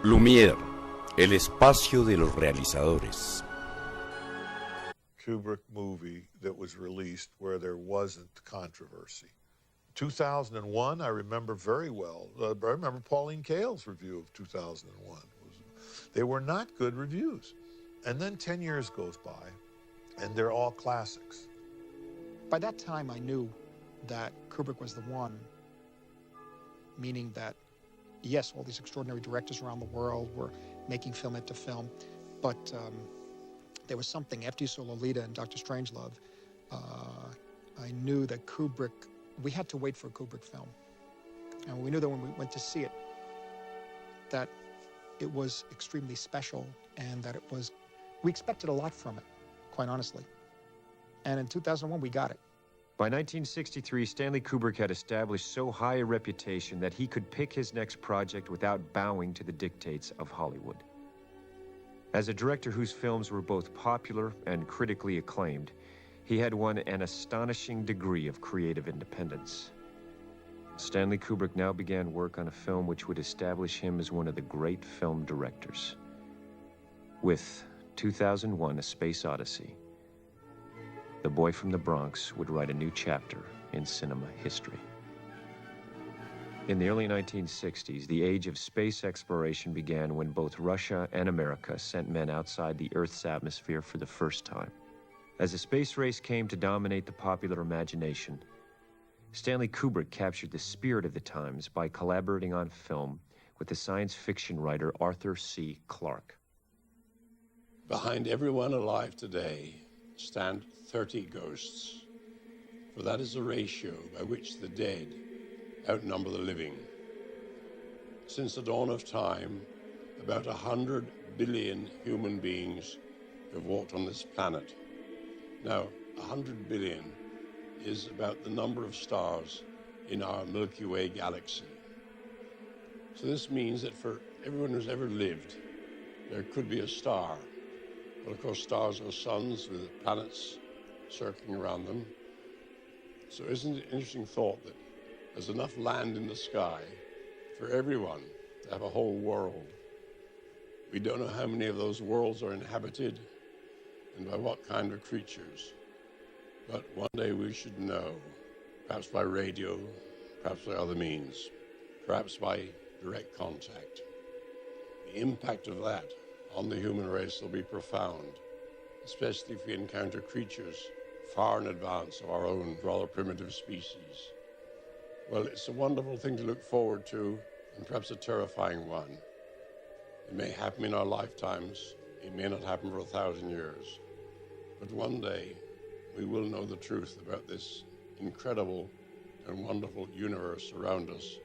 Lumière, el espacio de los realizadores. Kubrick movie that was released where there wasn't controversy. 2001, I remember very well. I remember Pauline Kael's review of 2001. They were not good reviews. And then 10 years goes by, and they're all classics. By that time, I knew that Kubrick was the one, meaning that, yes, all these extraordinary directors around the world were making film after film, but there was something, after you saw Lolita and Dr. Strangelove, I knew that Kubrick, we had to wait for a Kubrick film. And we knew that when we went to see it, that it was extremely special and that it was, we expected a lot from it, quite honestly. And in 2001, we got it. By 1963, Stanley Kubrick had established so high a reputation that he could pick his next project without bowing to the dictates of Hollywood. As a director whose films were both popular and critically acclaimed, he had won an astonishing degree of creative independence. Stanley Kubrick now began work on a film which would establish him as one of the great film directors. With 2001: A Space Odyssey, the boy from the Bronx would write a new chapter in cinema history. In the early 1960s, the age of space exploration began when both Russia and America sent men outside the Earth's atmosphere for the first time. As the space race came to dominate the popular imagination, Stanley Kubrick captured the spirit of the times by collaborating on film with the science fiction writer Arthur C. Clarke. Behind everyone alive today stand 30 ghosts, for that is the ratio by which the dead outnumber the living. Since the dawn of time, about 100 billion human beings have walked on this planet. Now, 100 billion is about the number of stars in our Milky Way galaxy. So this means that for everyone who's ever lived, there could be a star. Well, of course, stars are suns with planets circling around them. So isn't it an interesting thought that there's enough land in the sky for everyone to have a whole world? We don't know how many of those worlds are inhabited and by what kind of creatures. But one day we should know, perhaps by radio, perhaps by other means, perhaps by direct contact. The impact of that on the human race will be profound, especially if we encounter creatures far in advance of our own rather primitive species. Well, it's a wonderful thing to look forward to, and perhaps a terrifying one. It may happen in our lifetimes, it may not happen for 1,000 years, but one day we will know the truth about this incredible and wonderful universe around us,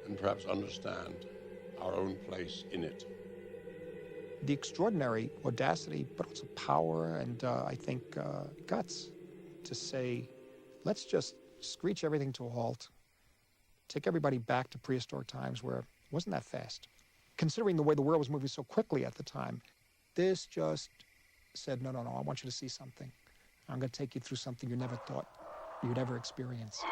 and perhaps understand our own place in it. The extraordinary audacity, but also power and I think guts to say, let's just screech everything to a halt, take everybody back to prehistoric times where it wasn't that fast. Considering the way the world was moving so quickly at the time, this just said, no, I want you to see something. I'm going to take you through something you never thought you'd ever experience.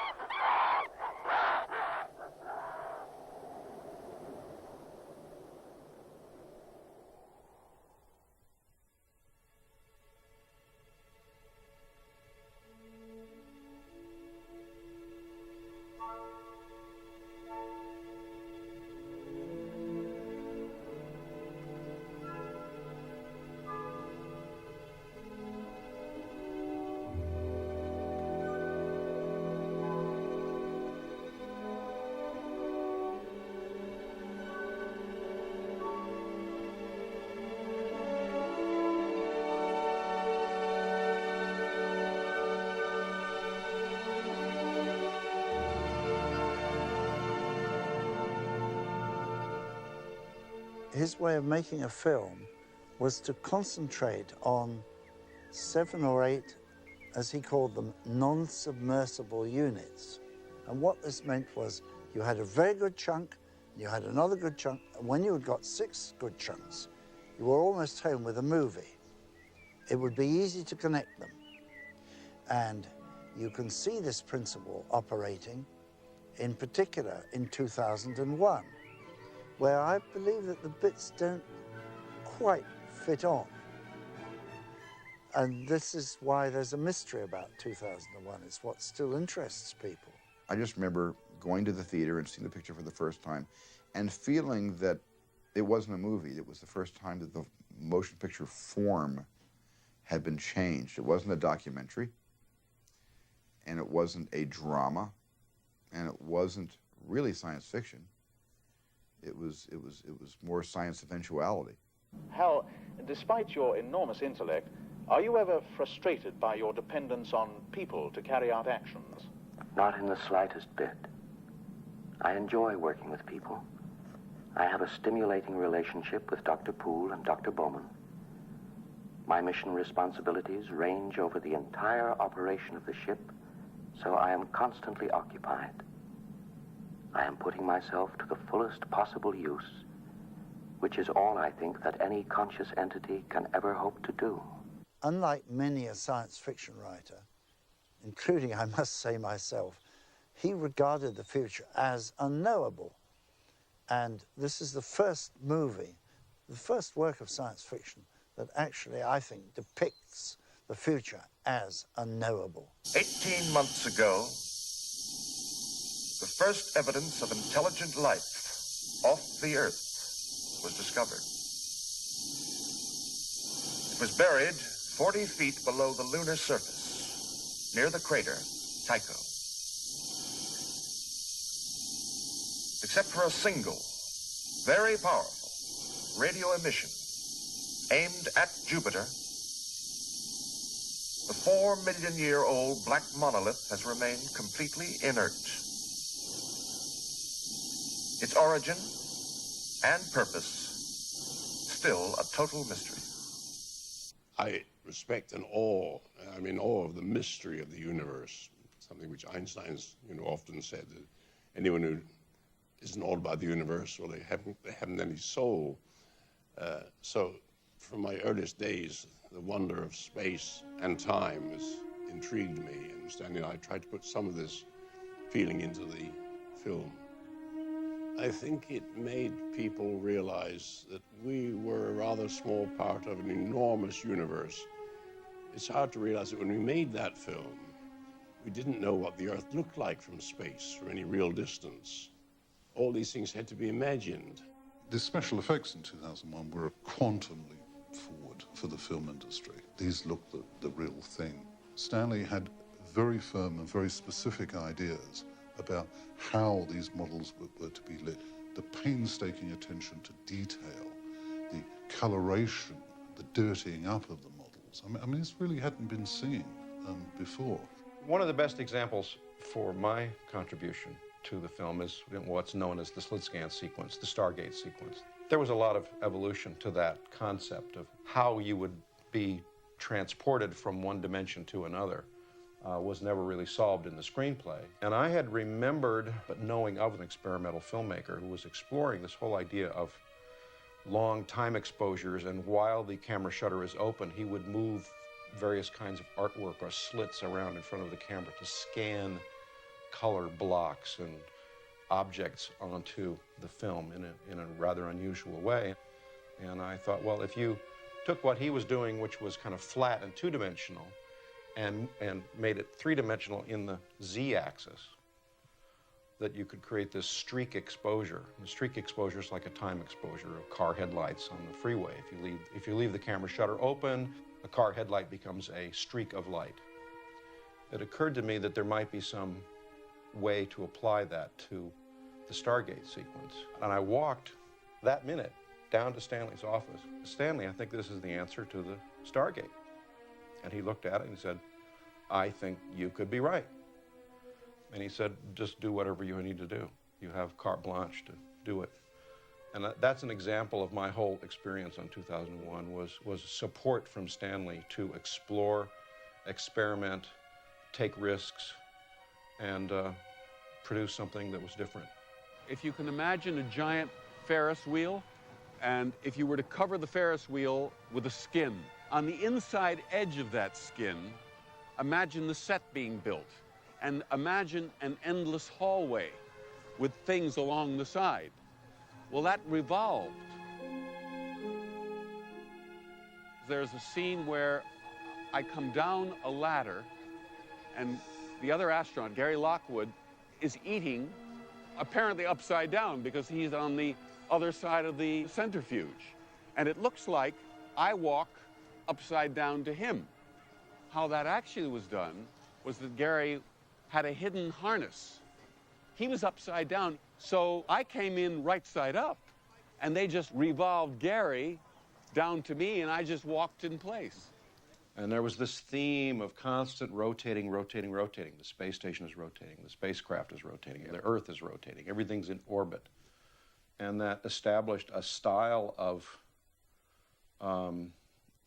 His way of making a film was to concentrate on 7 or 8, as he called them, non-submersible units. And what this meant was you had a very good chunk, you had another good chunk, and when you had got 6 good chunks, you were almost home with a movie. It would be easy to connect them. And you can see this principle operating, in particular, in 2001. where I believe that the bits don't quite fit on. And this is why there's a mystery about 2001. It's what still interests people. I just remember going to the theater and seeing the picture for the first time and feeling that it wasn't a movie. It was the first time that the motion picture form had been changed. It wasn't a documentary, and it wasn't a drama, and it wasn't really science fiction. It was more science eventuality. Hal, despite your enormous intellect, are you ever frustrated by your dependence on people to carry out actions? Not in the slightest bit. I enjoy working with people. I have a stimulating relationship with Dr. Poole and Dr. Bowman. My mission responsibilities range over the entire operation of the ship, so I am constantly occupied. I am putting myself to the fullest possible use, which is all I think that any conscious entity can ever hope to do. Unlike many a science fiction writer, including, I must say, myself, he regarded the future as unknowable. And this is the first movie, the first work of science fiction that actually, I think, depicts the future as unknowable. 18 months ago, the first evidence of intelligent life off the Earth was discovered. It was buried 40 feet below the lunar surface, near the crater Tycho. Except for a single, very powerful radio emission aimed at Jupiter, the 4-million-year-old black monolith has remained completely inert. Its origin and purpose, still a total mystery. I respect and I'm in awe of the mystery of the universe, something which Einstein's, often said, that anyone who isn't awed by the universe, well, they haven't any soul. So from my earliest days, the wonder of space and time has intrigued me, and I tried to put some of this feeling into the film. I think it made people realize that we were a rather small part of an enormous universe. It's hard to realize that when we made that film, we didn't know what the Earth looked like from space, from any real distance. All these things had to be imagined. The special effects in 2001 were a quantum leap forward for the film industry. These looked the real thing. Stanley had very firm and very specific ideas about how these models were to be lit. The painstaking attention to detail, the coloration, the dirtying up of the models. I mean this really hadn't been seen before. One of the best examples for my contribution to the film is what's known as the slit scan sequence, the Stargate sequence. There was a lot of evolution to that concept of how you would be transported from one dimension to another. Was never really solved in the screenplay. And I had remembered, but knowing of an experimental filmmaker who was exploring this whole idea of long time exposures, and while the camera shutter is open, he would move various kinds of artwork or slits around in front of the camera to scan color blocks and objects onto the film in a rather unusual way. And I thought, well, if you took what he was doing, which was kind of flat and two-dimensional, and made it three-dimensional in the z-axis, that you could create this streak exposure. The streak exposure is like a time exposure of car headlights on the freeway. If you leave the camera shutter open, a car headlight becomes a streak of light. It occurred to me that there might be some way to apply that to the Stargate sequence. And I walked that minute down to Stanley's office. Stanley, I think this is the answer to the Stargate. And he looked at it and he said, I think you could be right. And he said, just do whatever you need to do. You have carte blanche to do it. And that's an example of my whole experience on 2001 was support from Stanley to explore, experiment, take risks, and produce something that was different. If you can imagine a giant Ferris wheel, and if you were to cover the Ferris wheel with a skin, on the inside edge of that skin, imagine the set being built, and imagine an endless hallway with things along the side. Well, that revolved. There's a scene where I come down a ladder and the other astronaut, Gary Lockwood, is eating apparently upside down because he's on the other side of the centrifuge. And it looks like I walk upside down to him. How that actually was done was that Gary had a hidden harness. He was upside down, so I came in right side up, and they just revolved Gary down to me, and I just walked in place. And there was this theme of constant rotating, rotating, rotating. The space station is rotating, the spacecraft is rotating, the Earth is rotating, everything's in orbit. And that established a style of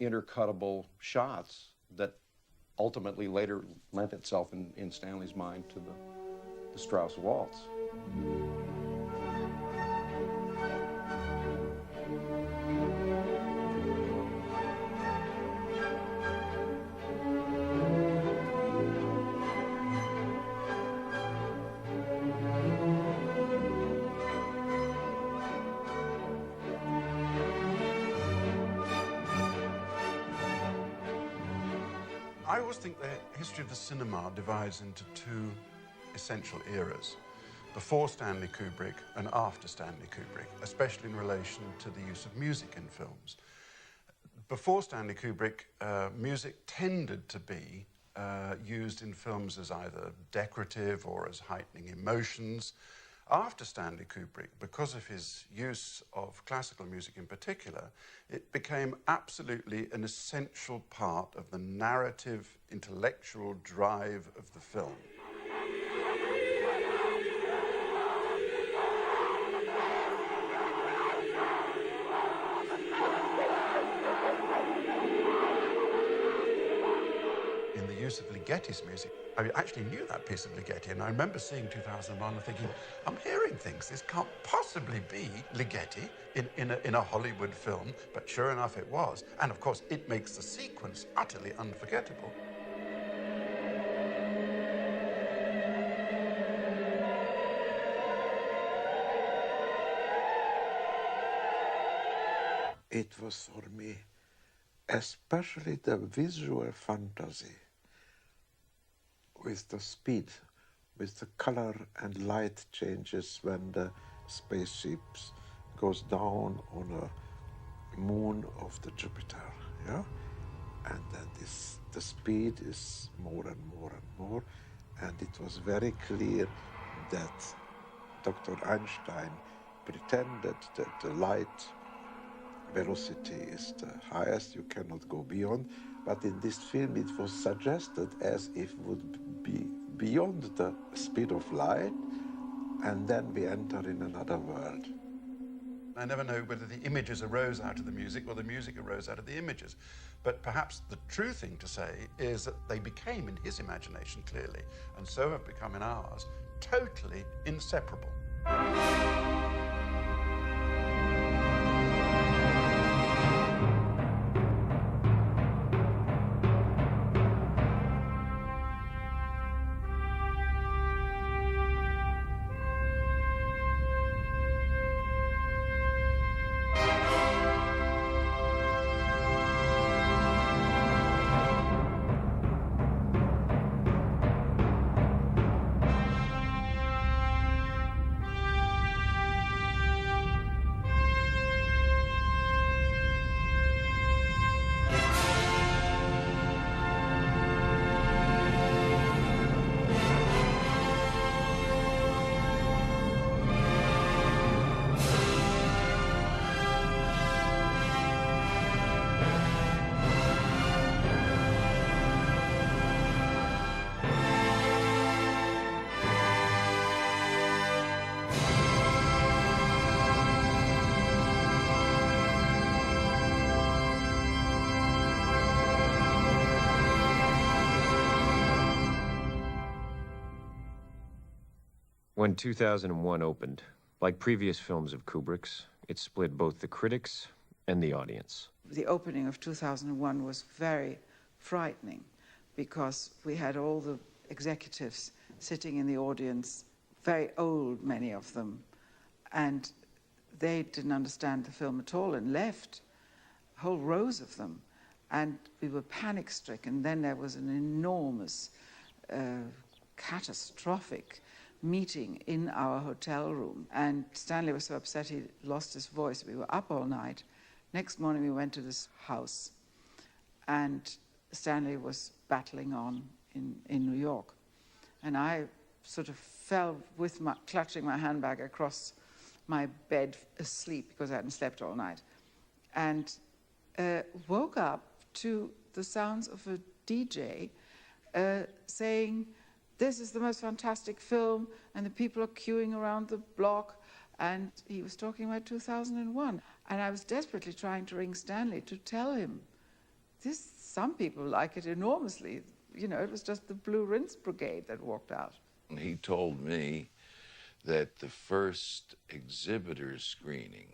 intercuttable shots that ultimately later lent itself in Stanley's mind to the Strauss waltz. I always think the history of the cinema divides into two essential eras, before Stanley Kubrick and after Stanley Kubrick, especially in relation to the use of music in films. Before Stanley Kubrick, music tended to be used in films as either decorative or as heightening emotions. After Stanley Kubrick, because of his use of classical music in particular, it became absolutely an essential part of the narrative, intellectual drive of the film. In the use of Ligeti's music, I actually knew that piece of Ligeti, and I remember seeing 2001 and thinking, I'm hearing things. This can't possibly be Ligeti in a Hollywood film, but sure enough it was. And of course, it makes the sequence utterly unforgettable. It was for me, especially the visual fantasy, with the speed, with the color and light changes when the spaceship goes down on a moon of the Jupiter, yeah? And then the speed is more and more and more, and it was very clear that Dr. Einstein pretended that the light velocity is the highest, you cannot go beyond, but in this film it was suggested as if it would be beyond the speed of light, and then we enter in another world. I never know whether the images arose out of the music or the music arose out of the images, but perhaps the true thing to say is that they became, in his imagination clearly, and so have become in ours, totally inseparable. When 2001 opened, like previous films of Kubrick's, it split both the critics and the audience. The opening of 2001 was very frightening because we had all the executives sitting in the audience, very old, many of them, and they didn't understand the film at all and left, whole rows of them. And we were panic-stricken. Then there was an enormous, catastrophic meeting in our hotel room. And Stanley was so upset he lost his voice. We were up all night. Next morning we went to this house, and Stanley was battling on in New York. And I sort of fell with clutching my handbag across my bed asleep because I hadn't slept all night, and woke up to the sounds of a DJ saying, "This is the most fantastic film," and the people are queuing around the block, and he was talking about 2001. And I was desperately trying to ring Stanley to tell him, some people like it enormously. You know, it was just the Blue Rinse Brigade that walked out. He told me that the first exhibitor screening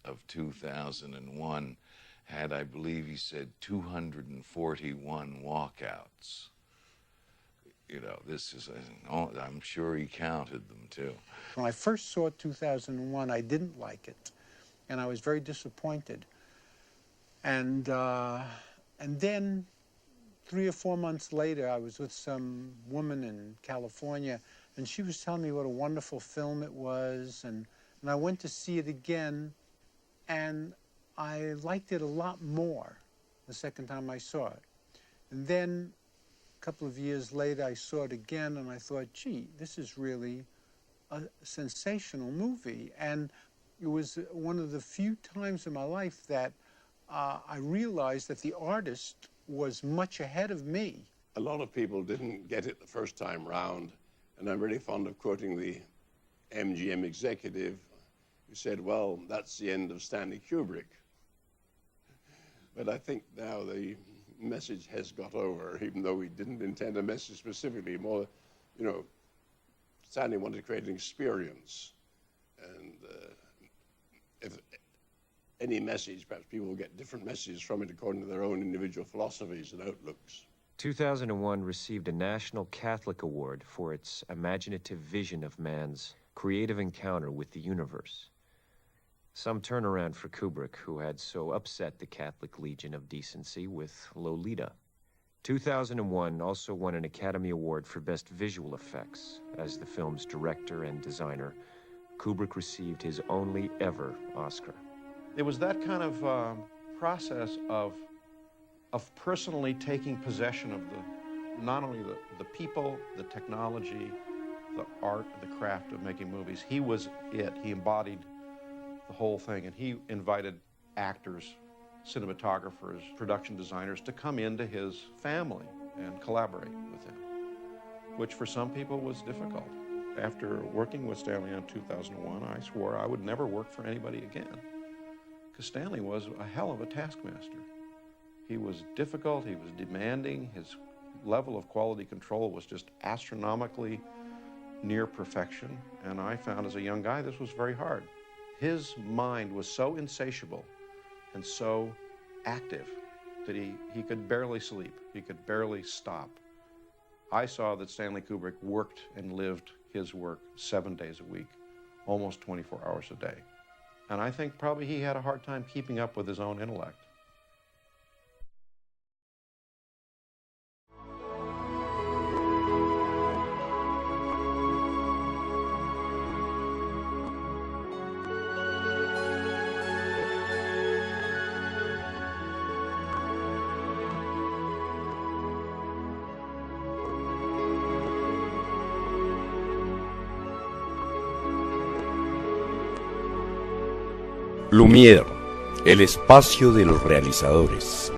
of 2001 had, I believe he said, 241 walkouts. You know, this is, I'm sure he counted them too. When I first saw 2001, I didn't like it, and I was very disappointed. And then 3 or 4 months later, I was with some woman in California, and she was telling me what a wonderful film it was, and I went to see it again, and I liked it a lot more the second time I saw it. And then a couple of years later, I saw it again, and I thought, gee, this is really a sensational movie. And it was one of the few times in my life that I realized that the artist was much ahead of me. A lot of people didn't get it the first time round, and I'm really fond of quoting the MGM executive who said, well, that's the end of Stanley Kubrick. But I think now the message has got over, even though we didn't intend a message specifically. More, you know, Stanley wanted to create an experience, and if any message, perhaps people will get different messages from it according to their own individual philosophies and outlooks. 2001 received a National Catholic Award for its imaginative vision of man's creative encounter with the universe. Some turnaround for Kubrick, who had so upset the Catholic Legion of Decency with Lolita. 2001 also won an Academy Award for Best Visual Effects. As the film's director and designer, Kubrick received his only ever Oscar. It was that kind of process of personally taking possession of not only the people, the technology, the art, the craft of making movies. He was it. He embodied the whole thing, and he invited actors, cinematographers, production designers to come into his family and collaborate with him, which for some people was difficult. After working with Stanley on 2001, I swore I would never work for anybody again, because Stanley was a hell of a taskmaster. He was difficult, he was demanding, his level of quality control was just astronomically near perfection, and I found as a young guy this was very hard. His mind was so insatiable and so active that he could barely sleep, he could barely stop. I saw that Stanley Kubrick worked and lived his work 7 days a week, almost 24 hours a day. And I think probably he had a hard time keeping up with his own intellect. Lumière, el espacio de los realizadores.